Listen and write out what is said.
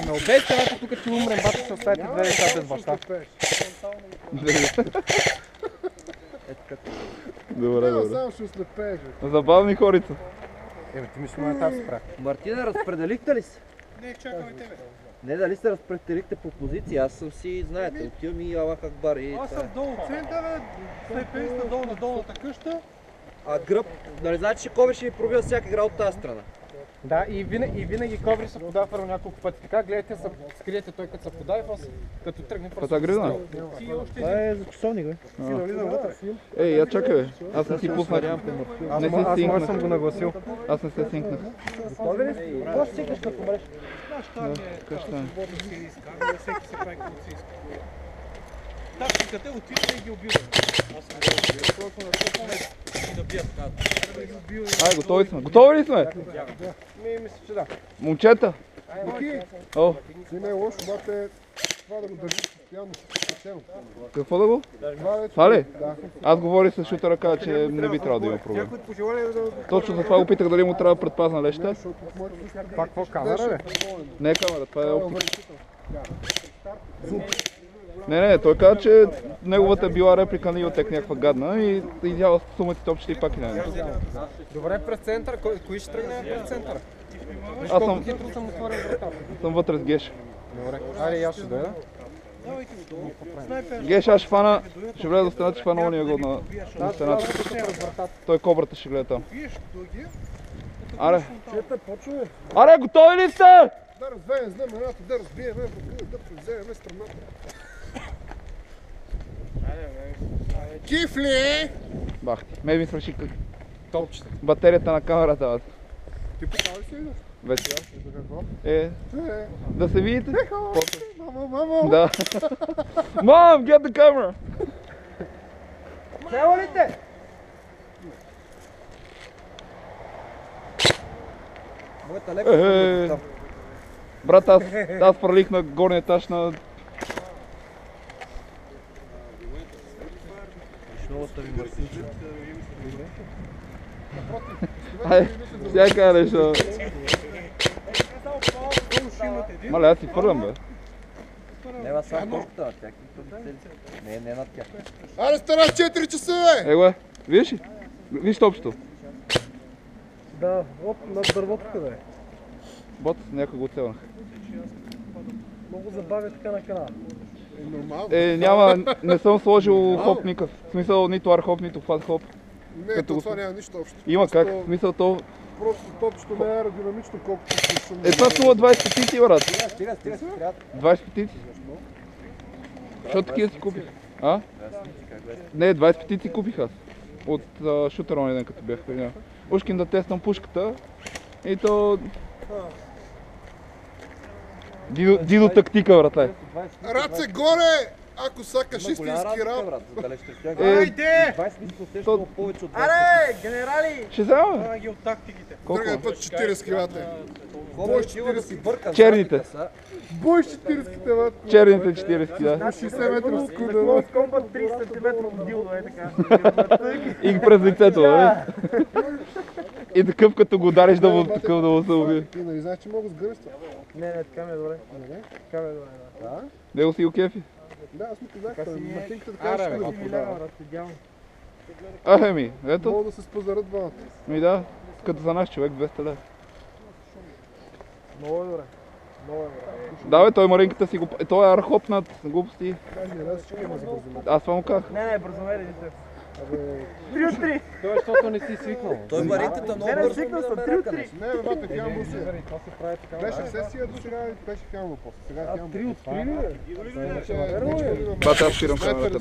Ме обейте, ако тук ще умрем, бата ще оставите две деца без баща. Добре, добре. Само ще ослепееш. Забавни хорица. Ти мислиш, ме тази спра. Мартина, разпределихте ли се? Не, чакаме тебе. Не, дали се разпределихте по позиции, аз съм си, знаете, отивам и Аллах Акбар и... Аз съм долу в центъра, снайпериста долу на долната къща. А гръб, нали знаете, че Коби ще ви пробива всяка игра от тази страна? Да, и винаги Коври се подава първо няколко пъти. Така гледайте, скриете той като се подава и после като тръгне просто... Пата грина? Това е за часовник, бе. Ей, я чакай, бе. Аз не си пуснах. Не се Аз синкнах. съм го нагласил. Аз не се синкнах. Какво ще сикаш, ако мреш? Нашата армия е сирийска армия, всеки се прави каквото си иска. Тактиката е отиваме и ги убиваме. Аз съм и да бият така. Ай, готови сме. Готови ли сме? Мисля, че да. Момчета. О, Си не е лошо, обаче това да го държиш постоянно специално. какво да го? Това ли? Аз говорих с шутера, каза, че не би трябвало да има проблем. Точно за това го питах дали му трябва предпазна леща. Това какво камера, бе? Не е камера, това е оптика. Не, той каза, че неговата била реплика на Иотек някаква гадна и идеала с суматите общите и пак и не. Добре, през център. Кои ще тръгне през центъра? Аз съм Хитро съм отворил врата. вътре с Геш. Добре. Айде, аз ще дойда. Давайте го долу. Снайпер. Геш, аз ще фана, ще влезе до стената, ще фана ония год на стената. Той кобрата ще гледа там. Биеш дългия. Аре, Чете, почваме. аре, готови ли сте? Да разбеем знамената, да разбиеме, да вземем страната. Кифли! Бах ти, ме ми свърши как Топчета. батерията на камерата. Бе. Ти покажи си идваш? Вече. За какво? Да се видите? Мамо! Да. Mom, get the camera! Целите! Моята лепка Брат, аз пролих на горния етаж на... новата ви Мартинче. Ай, сега кажа нещо. Мале, аз си фърлям, бе. Не, аз само точката на тях. Не над тях. Аре, стара 4 часа, бе! Его, виж ли? Виж общо. Да, оп, над дървото къде е. Бот, някой го целнах. Много забавя така на канала. Нормално. Няма, не съм сложил хоп никакъв. В смисъл, нито архоп, нито фат хоп. Не, това няма нищо общо. Има как, в смисъл то... Просто топчето не е аеродинамично, колкото съм. Това струва 20 петици, брат. Стига, трябва. 20 петици. Защото такива си купих. А? Не, 20 петици купих аз. От шутера онен ден, като бях преди. Ушкин да тествам пушката. И то... Дидо тактика, братле. Раце горе! Ако сакаш истински рап. Айде! 20 мисля усещало повече от 20. Аре, генерали! Ще взема, бе. Това ги от тактиките. Тръгай път 40 килата. Бой 40. Черните. Бой 40-ките, бе. Черните 40, да. 60 метра в скуда, бе. Комбат 30 см дилдо, е така. И през лицето, бе. И такъв като го удариш да му такъв да му се убие. Ти нали знаеш, че мога с гръста? Не, така ми е добре. Така ми е добре, да. Него си го кефи. Да, аз му казах, Мартинката така ще го продава. Ми, ето. Мога да се спазарат двамата. Ми да, като за наш човек 200 лева. Много е добре. Да, бе, той Маринката си го... Той е архоп над глупости. Кажи, аз ще има за бързо. Аз това му казах. Не, бързомери не 3 от 3. Това е, защото не си свикнал. Той Маринката много бързо ми намеря къде. Не, бе, бата, в Ямбол си. Беше в сесия до сега и беше в Ямбол после. Сега в Ямбол. 3 от 3, бе? Бата, аз спирам камерата.